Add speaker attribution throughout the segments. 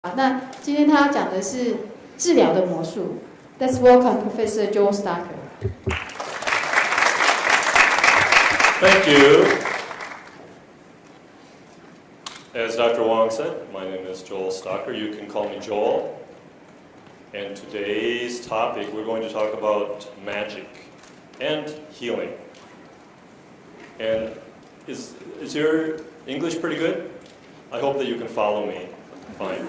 Speaker 1: 好，那今天他要讲的是治疗的魔术。Let's welcome Professor Joel Stocker.
Speaker 2: Thank you. As Dr. Wong said, my name is Joel Stocker. You can call me Joel. And today's topic, we're going to talk about magic and healing. And is your English pretty good? I hope that you can follow me fine.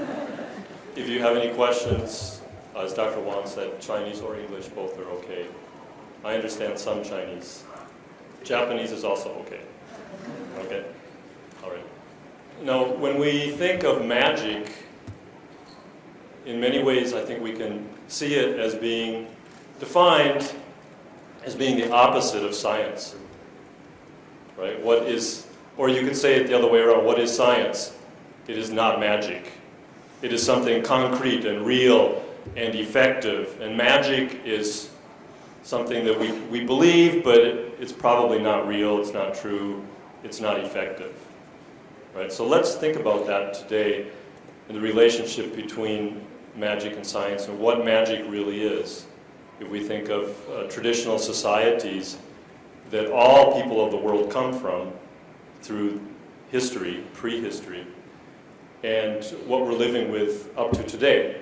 Speaker 2: If you have any questions, as Dr. Wong said, Chinese or English, both are okay. I understand some Chinese. Japanese is also okay. Okay? All right. Now, when we think of magic, in many ways, I think we can see it as being defined as being the opposite of science. Right? What is, or you could say it the other way around, what is science? It is not magic. It is something concrete and real and effective. And magic is something that we believe, but it's probably not real, it's not true, it's not effective. Right? So let's think about that today in the relationship between magic and science and what magic really is. If we think of traditional societies that all people of the world come from through history, prehistory, and what we're living with up to today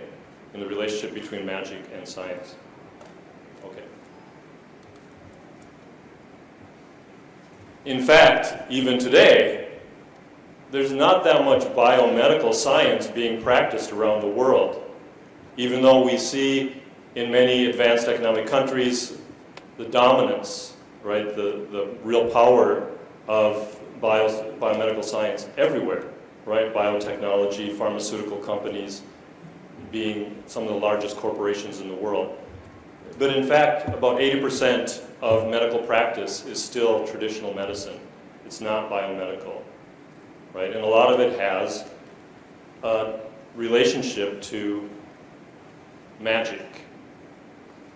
Speaker 2: in the relationship between magic and science. Okay. In fact, even today, there's not that much biomedical science being practiced around the world, even though we see in many advanced economic countries the dominance, right, the real power of biomedical science everywhere, right? Biotechnology, pharmaceutical companies being some of the largest corporations in the world. But in fact, about 80% of medical practice is still traditional medicine. It's not biomedical, right? And a lot of it has a relationship to magic.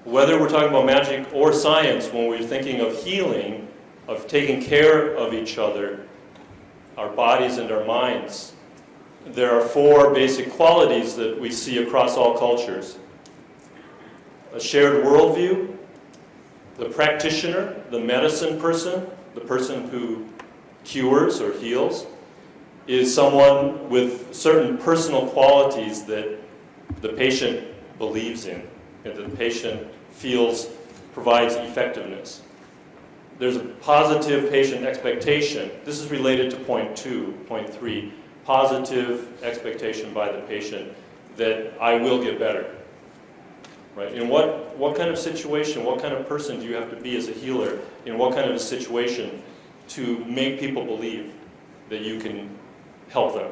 Speaker 2: Whether we're talking about magic or science, when we're thinking of healing, of taking care of each other, our bodies and our minds, there are four basic qualities that we see across all cultures. A shared worldview, the practitioner, the medicine person, the person who cures or heals, is someone with certain personal qualities that the patient believes in and that the patient feels provides effectiveness. There's a positive patient expectation. This is related to point 3, positive expectation by the patient that I will get better. Right? In what kind of situation, what kind of person do you have to be as a healer in what kind of a situation to make people believe that you can help them?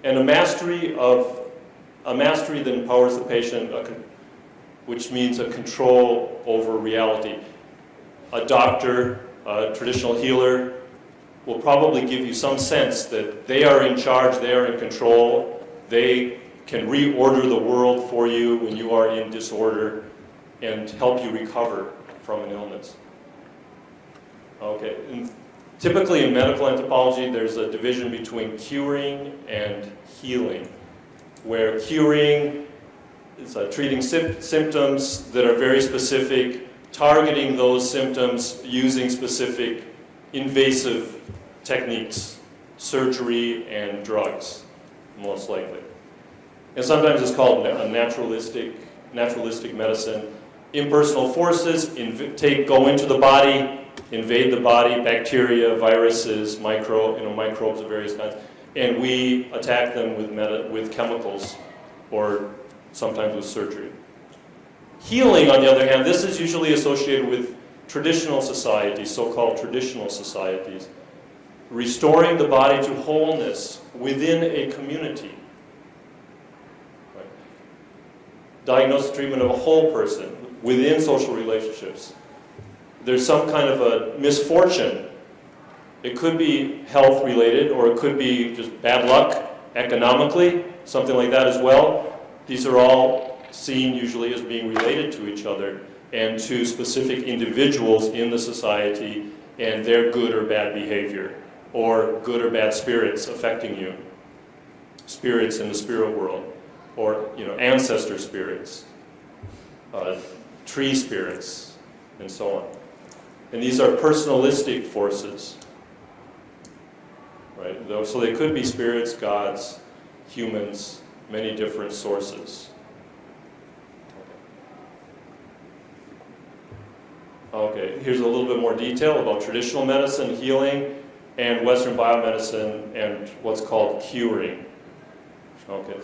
Speaker 2: And a mastery that empowers the patient, which means a control over reality. A doctor, a traditional healer, will probably give you some sense that they are in charge, they are in control, they can reorder the world for you when you are in disorder and help you recover from an illness. Okay, and typically in medical anthropology there's a division between curing and healing, where curing is treating symptoms that are very specific, targeting those symptoms using specific invasive techniques, surgery and drugs, most likely. And sometimes it's called a naturalistic medicine. Impersonal forces go into the body, invade the body, bacteria, viruses, microbes of various kinds, and we attack them with chemicals or sometimes with surgery. Healing, on the other hand, this is usually associated with traditional societies, so-called traditional societies, restoring the body to wholeness within a community. Right? Diagnosis treatment of a whole person within social relationships. There's some kind of a misfortune. It could be health related, or it could be just bad luck economically, something like that as well. These are all seen usually as being related to each other and to specific individuals in the society and their good or bad behavior or good or bad spirits affecting you. spirits in the spirit world, or ancestor spirits, tree spirits, and so on. And these are personalistic forces, right? So they could be spirits, gods, humans, many different sources. Okay, here's a little bit more detail about traditional medicine, healing, and Western biomedicine, and what's called curing. Okay.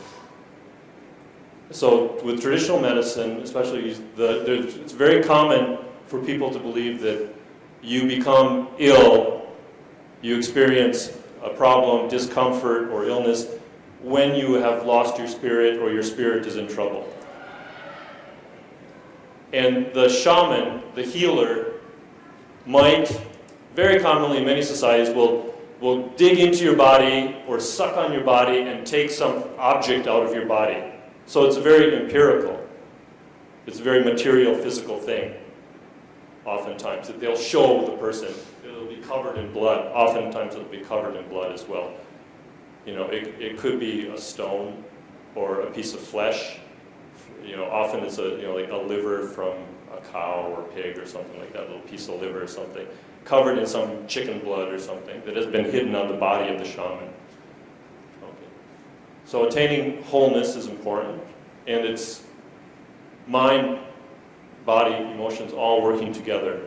Speaker 2: So with traditional medicine, especially, it's very common for people to believe that you become ill, you experience a problem, discomfort, or illness when you have lost your spirit or your spirit is in trouble. And the shaman, the healer, might, very commonly in many societies, will dig into your body or suck on your body and take some object out of your body. So it's very empirical. It's a very material, physical thing, oftentimes. That they'll show the person. It'll be covered in blood. Oftentimes it'll be covered in blood as well. It could be a stone or a piece of flesh. Often it's like a liver from a cow or pig or something like that, a little piece of liver or something, covered in some chicken blood or something that has been hidden on the body of the shaman. Okay. So attaining wholeness is important, and it's mind, body, emotions all working together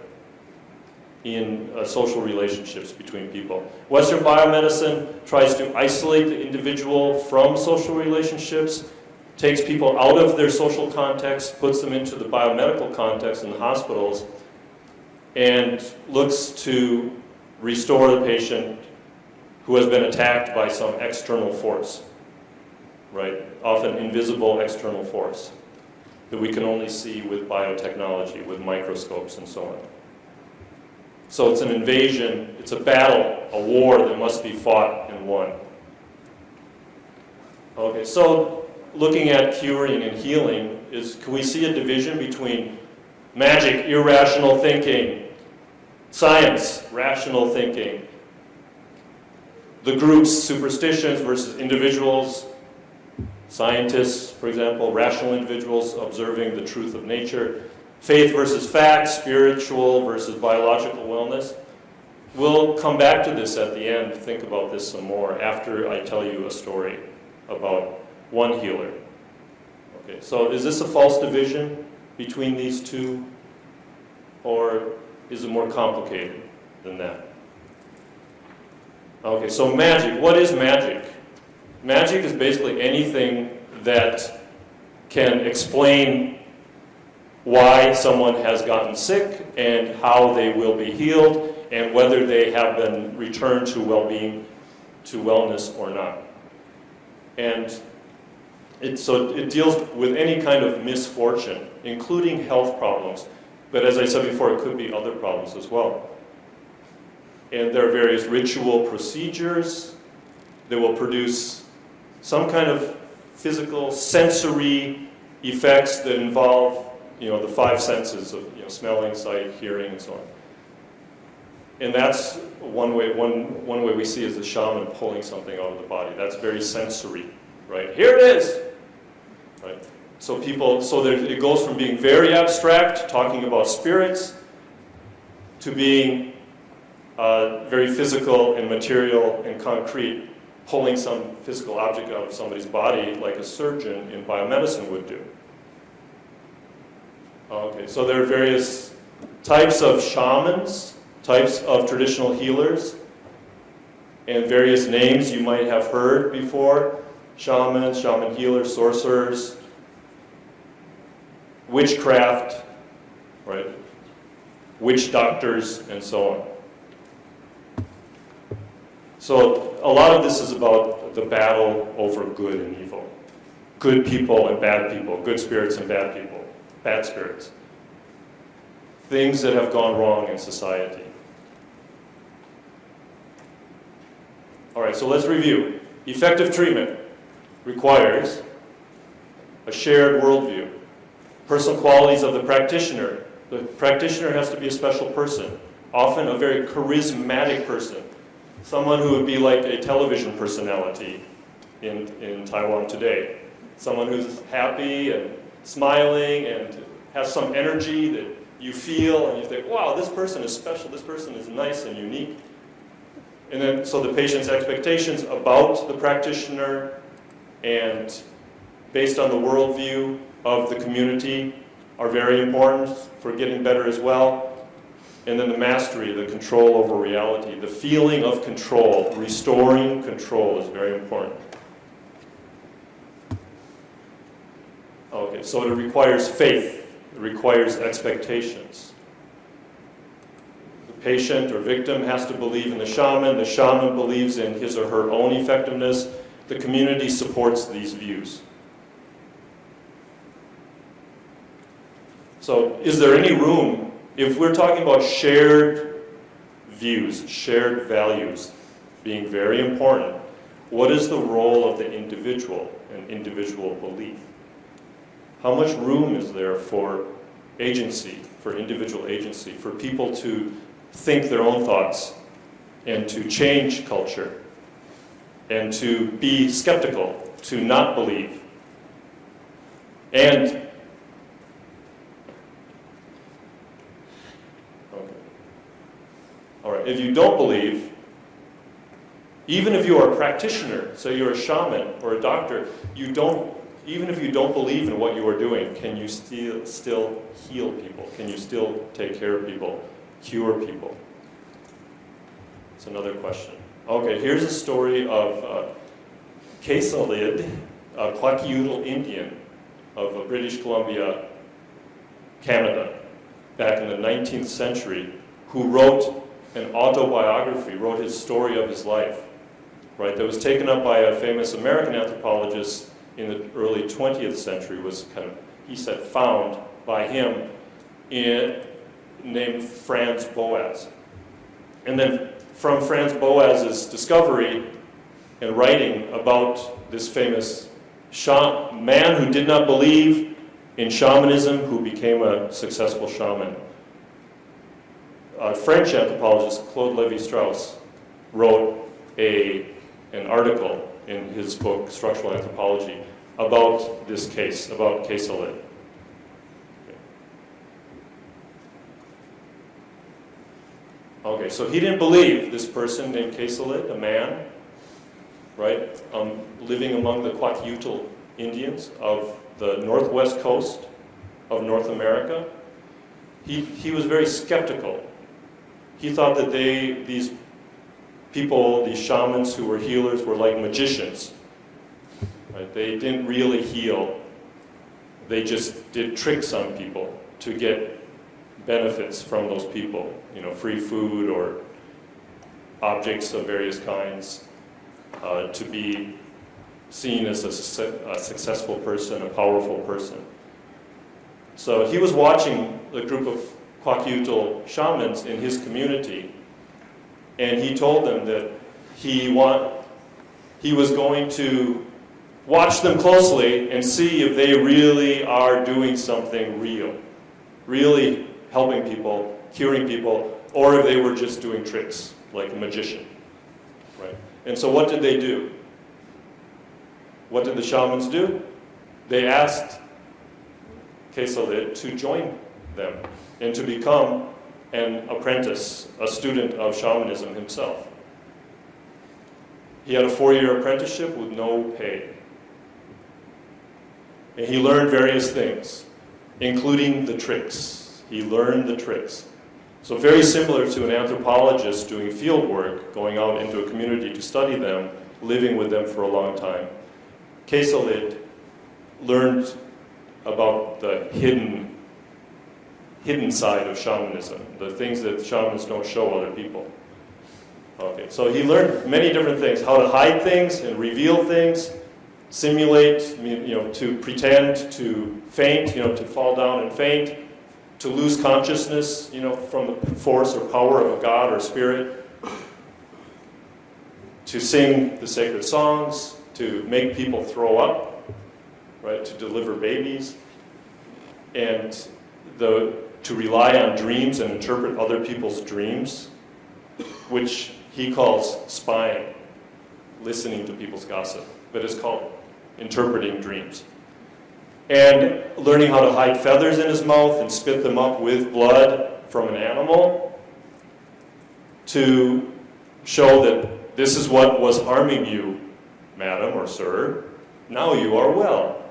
Speaker 2: in social relationships between people. Western biomedicine tries to isolate the individual from social relationships, takes people out of their social context, puts them into the biomedical context in the hospitals, and looks to restore the patient who has been attacked by some external force, right? Often invisible external force that we can only see with biotechnology, with microscopes and so on. So it's an invasion, it's a battle, a war that must be fought and won. Okay, so looking at curing and healing, can we see a division between magic, irrational thinking, science, rational thinking, the groups, superstitions versus individuals, scientists, for example, rational individuals observing the truth of nature, faith versus fact, spiritual versus biological wellness? We'll come back to this at the end, think about this some more after I tell you a story about one healer. Okay, so is this a false division between these two, or is it more complicated than that? Okay, so magic. What is magic? Magic is basically anything that can explain why someone has gotten sick and how they will be healed and whether they have been returned to well-being, to wellness or not. And it deals with any kind of misfortune, including health problems. But as I said before, it could be other problems as well. And there are various ritual procedures that will produce some kind of physical, sensory effects that involve, the five senses of, smelling, sight, hearing, and so on. And that's one way we see is the shaman pulling something out of the body. That's very sensory, right? Here it is, right? So it goes from being very abstract, talking about spirits, to being very physical and material and concrete, pulling some physical object out of somebody's body like a surgeon in biomedicine would do. Okay, so there are various types of shamans, types of traditional healers, and various names you might have heard before. Shamans, shaman healers, sorcerers, witchcraft, right? Witch doctors, and so on. So a lot of this is about the battle over good and evil. Good people and bad people, good spirits and bad people, bad spirits. Things that have gone wrong in society. All right, so let's review. Effective treatment requires a shared worldview. Personal qualities of the practitioner. The practitioner has to be a special person, often a very charismatic person, someone who would be like a television personality in Taiwan today. Someone who's happy and smiling and has some energy that you feel and you think, wow, this person is special, this person is nice and unique. And then, so the patient's expectations about the practitioner and based on the worldview of the community are very important for getting better as well. And then the mastery, the control over reality, the feeling of control, restoring control is very important. Okay, so it requires faith, it requires expectations. The patient or victim has to believe in the shaman believes in his or her own effectiveness, the community supports these views. So is there any room, if we're talking about shared views, shared values being very important, what is the role of the individual and individual belief? How much room is there for agency, for individual agency, for people to think their own thoughts and to change culture and to be skeptical, to not believe? And all right, if you don't believe, even if you are a practitioner, say you're a shaman or a doctor, even if you don't believe in what you are doing, can you still heal people? Can you still take care of people, cure people? It's another question. Okay, here's a story of Kesalid, a Kwakiutl Indian of British Columbia, Canada, back in the 19th century, who wrote an autobiography, wrote his story of his life, right? That was taken up by a famous American anthropologist in the early 20th century, was kind of, he said, found by him, named Franz Boas. And then from Franz Boas's discovery and writing about this famous man who did not believe in shamanism, who became a successful shaman, French anthropologist Claude Lévi-Strauss wrote an article in his book, Structural Anthropology, about this case, about Kesalid. Okay, so he didn't believe this person named Kesalid, a man, right, living among the Kwakiutl Indians of the northwest coast of North America. He was very skeptical. He thought that these people, these shamans who were healers, were like magicians. Right? They didn't really heal. They just did tricks on people to get benefits from those people, free food or objects of various kinds, to be seen as a successful person, a powerful person. So he was watching the group of Kwakiutl shamans in his community, and he told them that he was going to watch them closely and see if they really are doing something real, really helping people, curing people, or if they were just doing tricks like a magician, right? And so what did they do? What did the shamans do? They asked Kesalid to join them and to become an apprentice, a student of shamanism himself. He had a 4-year apprenticeship with no pay. And he learned various things, including the tricks. He learned the tricks. So very similar to an anthropologist doing field work, going out into a community to study them, living with them for a long time. Kesalid learned about the hidden side of shamanism, the things that shamans don't show other people. Okay, so he learned many different things, how to hide things and reveal things, simulate, to pretend, to faint, to fall down and faint, to lose consciousness, from the force or power of a god or spirit, to sing the sacred songs, to make people throw up, right, to deliver babies, and to rely on dreams and interpret other people's dreams, which he calls spying, listening to people's gossip. but it's called interpreting dreams. And learning how to hide feathers in his mouth and spit them up with blood from an animal to show that this is what was harming you, madam or sir. Now you are well.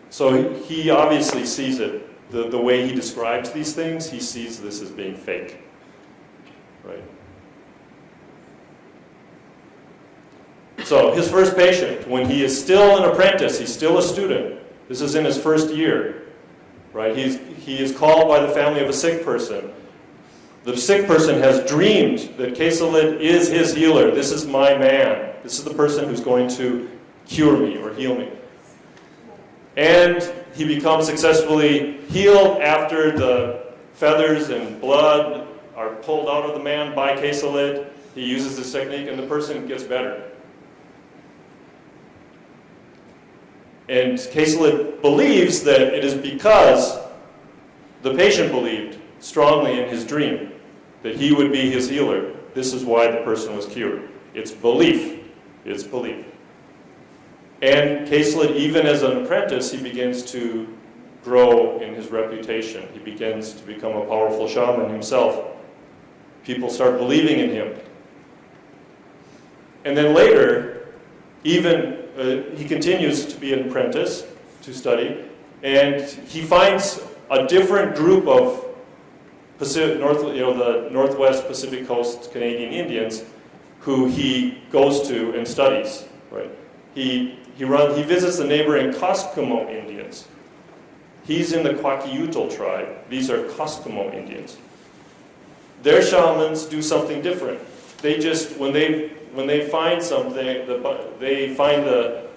Speaker 2: So he obviously sees it, the way he describes these things, he sees this as being fake, right? So his first patient, when he is still an apprentice, he's still a student, this is in his first year, right? He is called by the family of a sick person. The sick person has dreamed that Kesalid is his healer. This is my man. This is the person who's going to cure me or heal me. And he becomes successfully healed after the feathers and blood are pulled out of the man by Kesalid. He uses this technique and the person gets better. And Kesalid believes that it is because the patient believed strongly in his dream that he would be his healer. This is why the person was cured. It's belief. It's belief. And Kesalid, even as an apprentice, he begins to grow in his reputation. He begins to become a powerful shaman himself. People start believing in him. And then later, even he continues to be an apprentice, to study, and he finds a different group of the Northwest Pacific Coast Canadian Indians who he goes to and studies. Right? He visits the neighboring Koskomo Indians. He's in the Kwakiutl tribe. These are Koskomo Indians. Their shamans do something different. They just, when they find something, they find the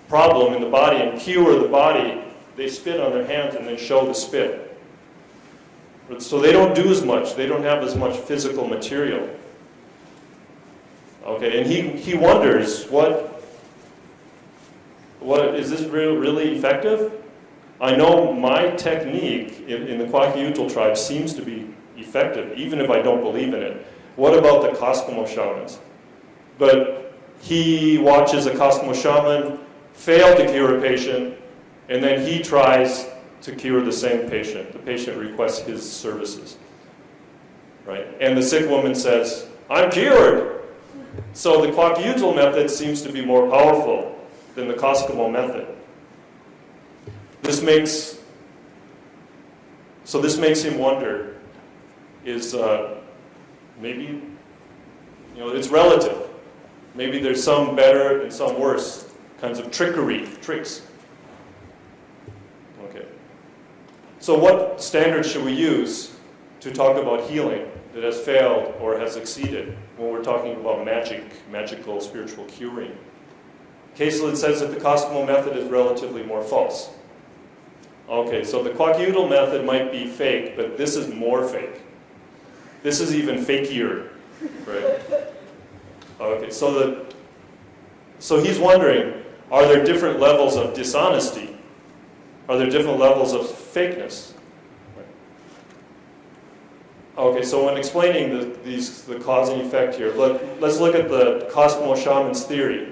Speaker 2: problem in the body and cure the body, they spit on their hands and then show the spit. So they don't do as much. They don't have as much physical material. Okay, and he wonders, what is this really effective? I know my technique in the Kwakiutl tribe seems to be effective, even if I don't believe in it. What about the Koskomo shamans? But he watches a Koskomo shaman fail to cure a patient, and then he tries to cure the same patient. The patient requests his services, right? And the sick woman says, "I'm cured." So the Kwakiutl method seems to be more powerful than the Koskomo method. This makes him wonder, is maybe, it's relative. Maybe there's some better and some worse kinds of tricks. Okay. So what standards should we use to talk about healing that has failed or has succeeded when we're talking about magical spiritual curing? Kesalid says that the Koskomo method is relatively more false. Okay, so the Kwakiutl method might be fake, but this is more fake. This is even fakier, right? Okay, so he's wondering, are there different levels of dishonesty? Are there different levels of fakeness? Okay, so when explaining the cause and effect here, let's look at the Koskomo shaman's theory.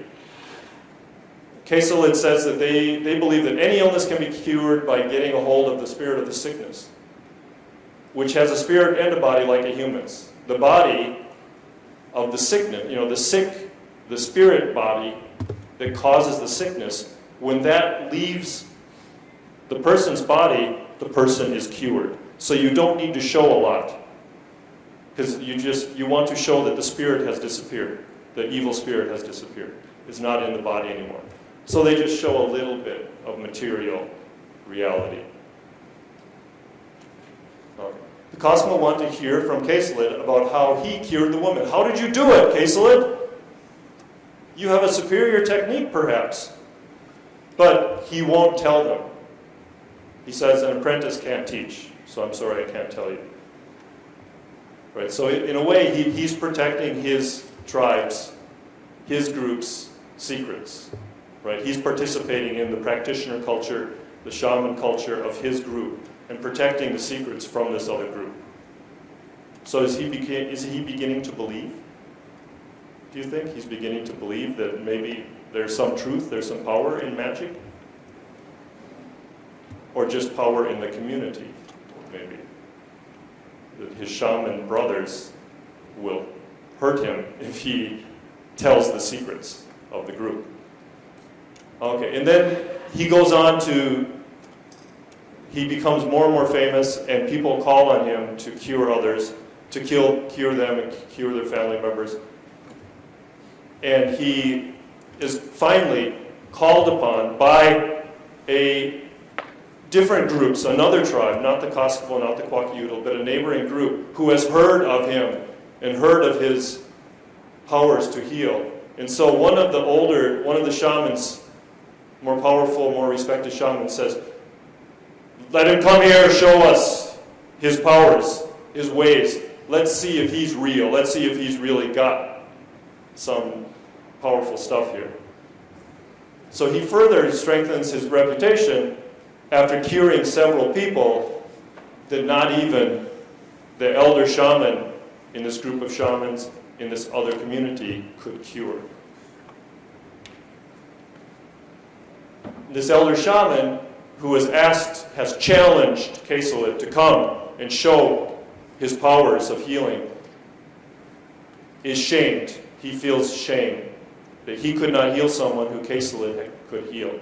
Speaker 2: Kesalid says that they believe that any illness can be cured by getting a hold of the spirit of the sickness, which has a spirit and a body like a human's. The body of the sickness, the spirit body that causes the sickness, when that leaves the person's body, the person is cured. So you don't need to show a lot, because you want to show that the spirit has disappeared, the evil spirit has disappeared. It's not in the body anymore. So they just show a little bit of material reality. Okay. The Koskomo want to hear from Kesalid about how he cured the woman. How did you do it, Kesalid? You have a superior technique, perhaps. But he won't tell them. He says an apprentice can't teach, so I'm sorry I can't tell you. Right, so in a way, he's protecting his tribes, his group's secrets. Right? He's participating in the practitioner culture, the shaman culture of his group, and protecting the secrets from this other group. So is he beginning to believe? do you think? He's beginning to believe that maybe there's some truth, there's some power in magic? Or just power in the community, maybe? That his shaman brothers will hurt him if he tells the secrets of the group. Okay, and then he goes on to, he becomes more and more famous, and people call on him to cure others, to cure them and cure their family members. And he is finally called upon by a different groups, another tribe, not the Kosovo, not the Kwakiutl, but a neighboring group who has heard of him and heard of his powers to heal. And so one of the shamans, more powerful, more respected shaman, says, let him come here, show us his powers, his ways. Let's see if he's real. Let's see if he's really got some powerful stuff here. So he further strengthens his reputation after curing several people that not even the elder shaman in this group of shamans in this other community could cure. This elder shaman who has challenged Keselit to come and show his powers of healing is shamed. He feels shame that he could not heal someone who Keselit could heal.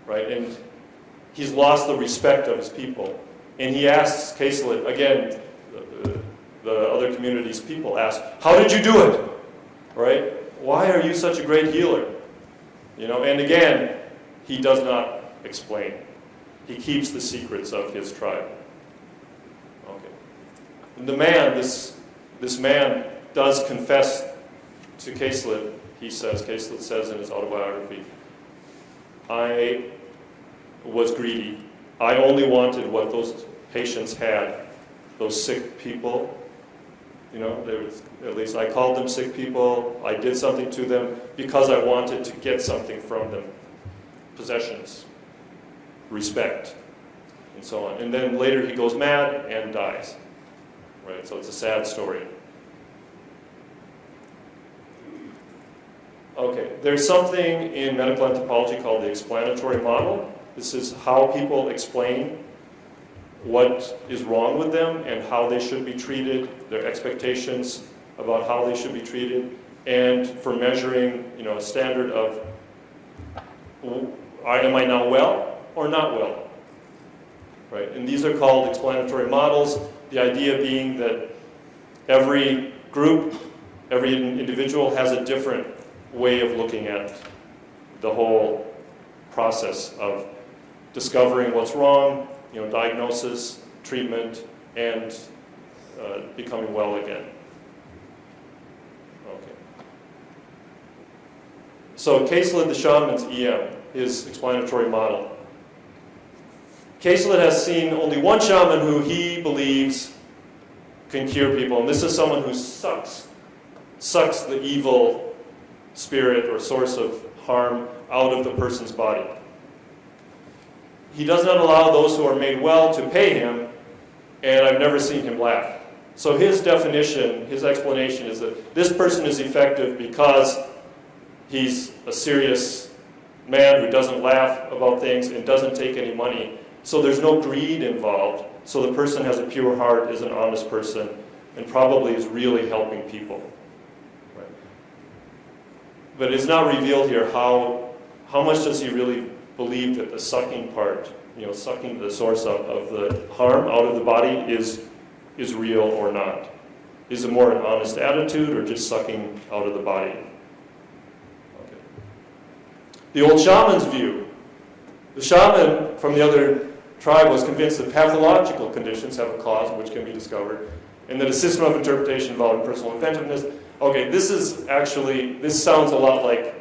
Speaker 2: Right? And he's lost the respect of his people. And he asks Keselit, again, the other community's people ask, how did you do it? Right? Why are you such a great healer? And again, he does not explain. He keeps the secrets of his tribe. Okay. And the man, this man does confess to Keselit. Keselit says in his autobiography, I was greedy. I only wanted what those patients had, those sick people. At least I called them sick people. I did something to them because I wanted to get something from them. Possessions, respect, and so on. And then later he goes mad and dies. Right? So it's a sad story. Okay, there's something in medical anthropology called the explanatory model. This is how people explain what is wrong with them and how they should be treated, their expectations about how they should be treated, and for measuring, a standard of, am I now well or not well? Right? And these are called explanatory models. The idea being that every group, every individual has a different way of looking at the whole process of discovering what's wrong, diagnosis, treatment, and becoming well again. Okay. So Keselit the shaman's EM, his explanatory model. Keselit has seen only one shaman who he believes can cure people, and this is someone who sucks the evil spirit or source of harm out of the person's body. He does not allow those who are made well to pay him, and I've never seen him laugh. So his definition, his explanation is that this person is effective because he's a serious man who doesn't laugh about things and doesn't take any money. So there's no greed involved. So the person has a pure heart, is an honest person, and probably is really helping people. Right? But it's not revealed here how much does he really believe that the sucking part, sucking the source of the harm out of the body is real or not. Is it more an honest attitude or just sucking out of the body? Okay. The old shaman's view. The shaman from the other tribe was convinced that pathological conditions have a cause which can be discovered, and that a system of interpretation involving personal inventiveness. Okay, this sounds a lot like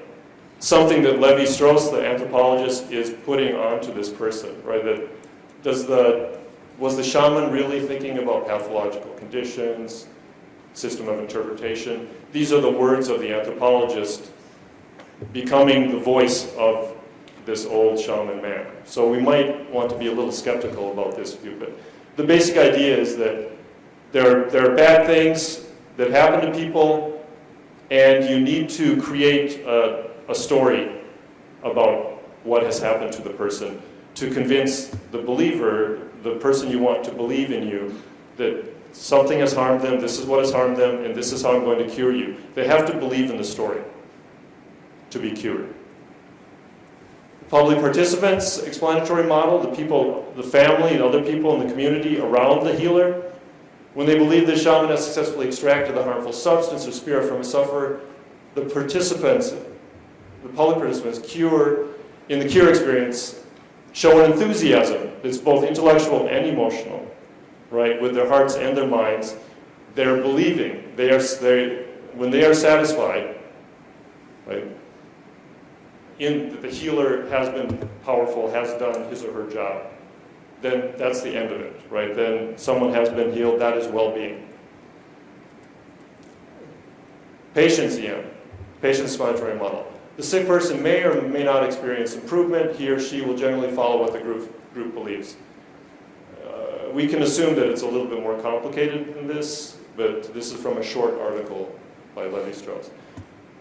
Speaker 2: something that Levi-Strauss, the anthropologist, is putting onto this person, right? Was the shaman really thinking about pathological conditions, system of interpretation? These are the words of the anthropologist becoming the voice of this old shaman man. So we might want to be a little skeptical about this view, but the basic idea is that there are bad things that happen to people, And you need to create a story about what has happened to the person to convince the believer, the person you want to believe in you, that something has harmed them, this is what has harmed them, and this is how I'm going to cure you. They have to believe in the story to be cured. Public participants, explanatory model, the people, the family and other people in the community around the healer. When they believe the shaman has successfully extracted the harmful substance or spirit from a sufferer, the participants, the public participants, in the cure experience, show an enthusiasm that's both intellectual and emotional, right? With their hearts and their minds, they're believing. When they are satisfied, right? In the healer has been powerful, has done his or her job, then that's the end of it, right? Then someone has been healed, that is well-being. Patience, patient explanatory model. The sick person may or may not experience improvement. He or she will generally follow what the group believes. We can assume that it's a little bit more complicated than this, but this is from a short article by Levi-Strauss.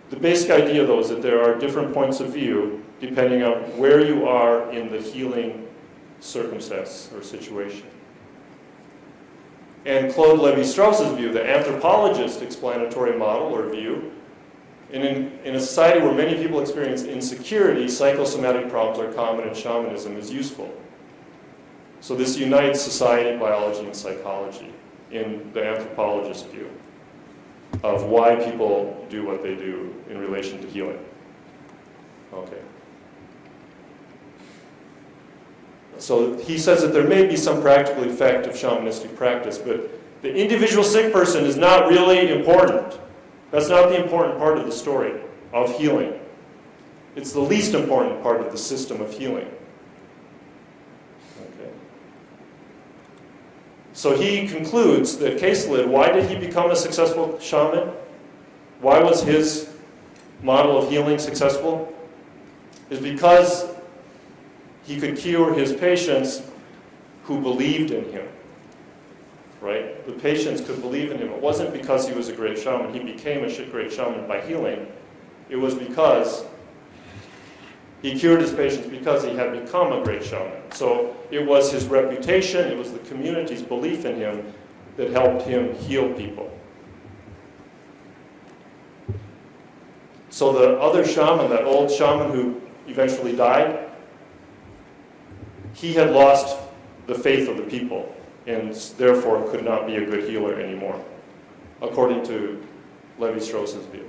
Speaker 2: The basic idea, though, is that there are different points of view depending on where you are in the healing circumstance or situation. And Claude Levi-Strauss's view, the anthropologist explanatory model or view, in a society where many people experience insecurity, psychosomatic problems are common and shamanism is useful. So this unites society, biology, and psychology in the anthropologist view of why people do what they do in relation to healing. Okay. So he says that there may be some practical effect of shamanistic practice, but the individual sick person is not really important. That's not the important part of the story of healing. It's the least important part of the system of healing. Okay. So he concludes that Caselid, why did he become a successful shaman? Why was his model of healing successful? Is because he could cure his patients who believed in him. Right? The patients could believe in him. It wasn't because he was a great shaman. He became a great shaman by healing. It was because he cured his patients because he had become a great shaman. So it was his reputation, it was the community's belief in him that helped him heal people. So the other shaman, that old shaman who eventually died, he had lost the faith of the people and therefore could not be a good healer anymore, according to Levi-Strauss's view.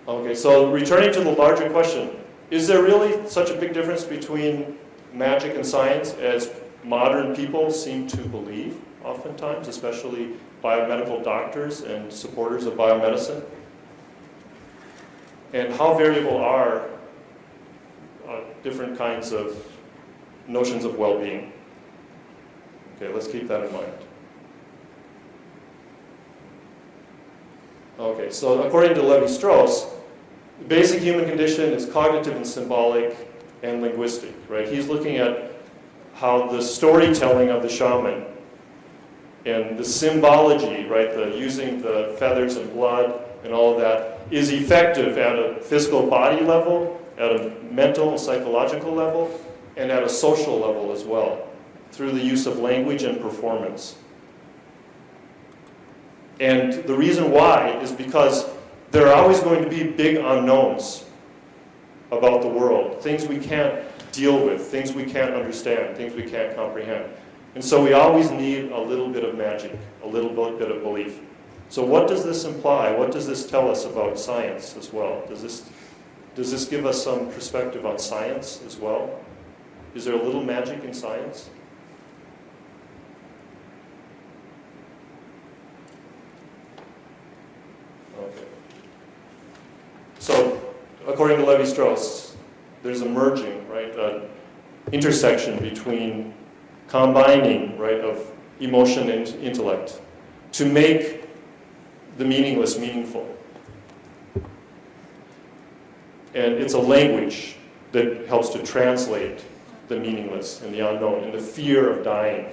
Speaker 2: Okay, so returning to the larger question, is there really such a big difference between magic and science as modern people seem to believe oftentimes, especially biomedical doctors and supporters of biomedicine? And how variable are different kinds of notions of well-being? Okay, let's keep that in mind. Okay, so according to Levi-Strauss, the basic human condition is cognitive and symbolic and linguistic, right? He's looking at how the storytelling of the shaman and the symbology, right, the using the feathers and blood and all of that is effective at a physical body level, at a mental and psychological level, and at a social level as well, through the use of language and performance. And the reason why is because there are always going to be big unknowns about the world, things we can't deal with, things we can't understand, things we can't comprehend. And so we always need a little bit of magic, a little bit of belief. So what does this imply? What does this tell us about science as well? Does this give us some perspective on science as well? Is there a little magic in science? Okay. So, according to Levi-Strauss, there's a merging, right, an intersection between combining, right, of emotion and intellect to make the meaningless meaningful. And it's a language that helps to translate the meaningless and the unknown and the fear of dying,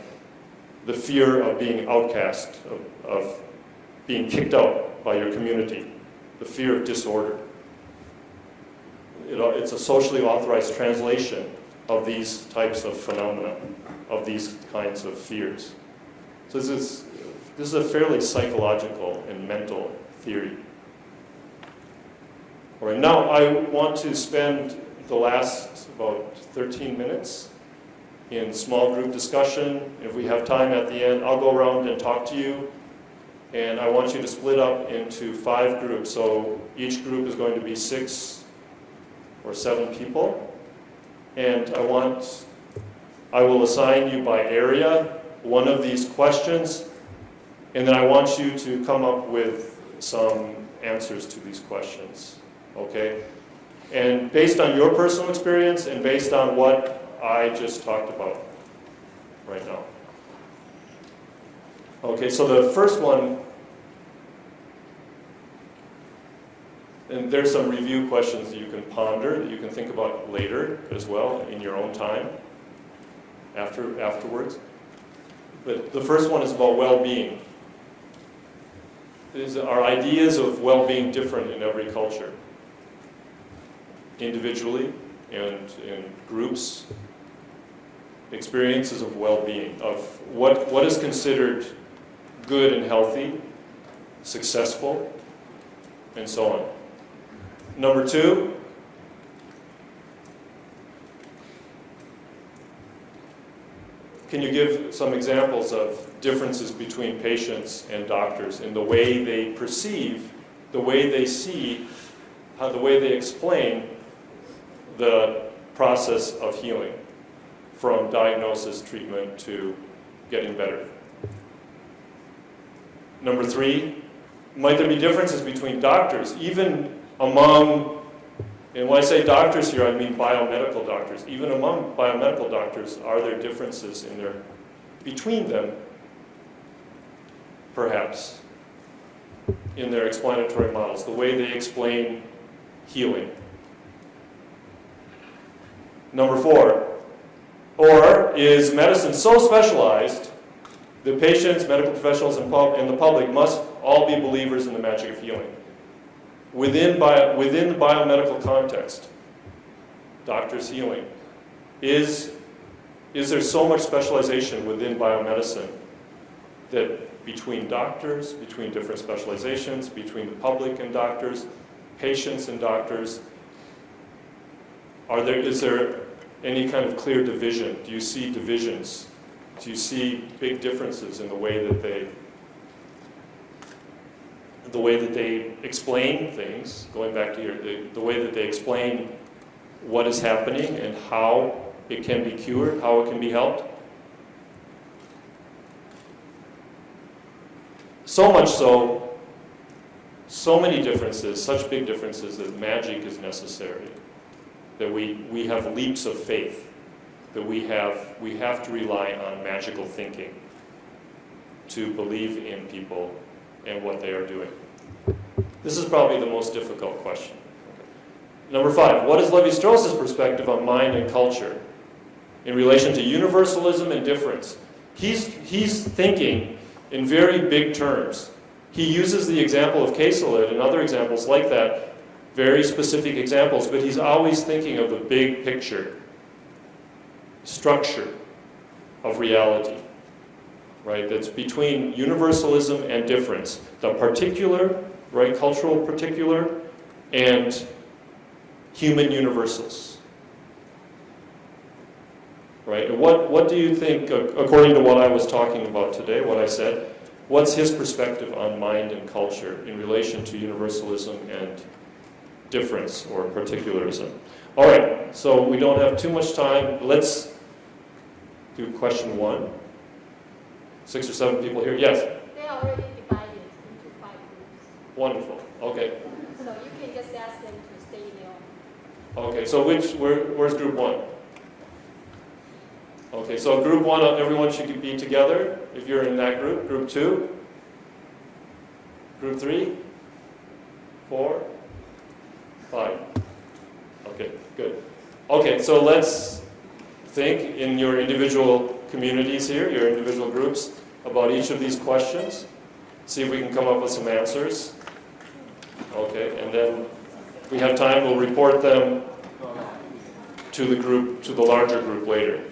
Speaker 2: the fear of being outcast, of being kicked out by your community, the fear of disorder. It's a socially authorized translation of these types of phenomena, of these kinds of fears. So this is a fairly psychological and mental theory. All right, now I want to spend the last about 13 minutes in small group discussion. If we have time at the end, I'll go around and talk to you. And I want you to split up into 5 groups. So each group is going to be 6 or 7 people. And I will assign you by area one of these questions. And then I want you to come up with some answers to these questions. Okay? And based on your personal experience and based on what I just talked about right now. Okay, so the first one, and there's some review questions that you can ponder, that you can think about later as well in your own time, afterwards. But the first one is about well-being. Are ideas of well-being different in every culture? Individually and in groups? Experiences of well-being, of what is considered good and healthy, successful, and so on. Number 2, can you give some examples of differences between patients and doctors in the way they perceive, the way they see, the way they explain the process of healing, from diagnosis, treatment, to getting better? Number 3, might there be differences between doctors, even among, and when I say doctors here, I mean biomedical doctors. Even among biomedical doctors, are there differences between them, perhaps, in their explanatory models, the way they explain healing? Number 4, or is medicine so specialized that patients, medical professionals, and the public must all be believers in the magic of healing? Within the biomedical context, doctors healing, is there so much specialization within biomedicine that between doctors, between different specializations, between the public and doctors, patients and doctors, is there any kind of clear division? Do you see divisions? Do you see big differences in the way that they explain things, going back to the way that they explain what is happening and how it can be cured, how it can be helped? So much so, so many differences, such big differences that magic is necessary, that we have leaps of faith, that we have to rely on magical thinking to believe in people and what they are doing. This is probably the most difficult question. Number 5, what is Lévi-Strauss's perspective on mind and culture in relation to universalism and difference? He's thinking in very big terms. He uses the example of Casalid and other examples like that, very specific examples, but he's always thinking of the big picture, structure of reality, right? That's between universalism and difference. The particular, right, cultural particular, and human universals, right? And what do you think, according to what I was talking about today, what I said, what's his perspective on mind and culture in relation to universalism and difference or particularism? All right, so we don't have too much time. Let's do question 1. 6 or 7 people here. Yes?
Speaker 3: They are already divided into 5 groups.
Speaker 2: Wonderful. Okay.
Speaker 3: So you can just ask them to stay in their own.
Speaker 2: Okay, so where's group 1? Okay, so group 1, everyone should be together if you're in that group. Group 2? Group 3? 4? 5? Okay, good. Okay, so let's think in your individual communities here, your individual groups, about each of these questions. See if we can come up with some answers. Okay, and then if we have time, we'll report them to the larger group later.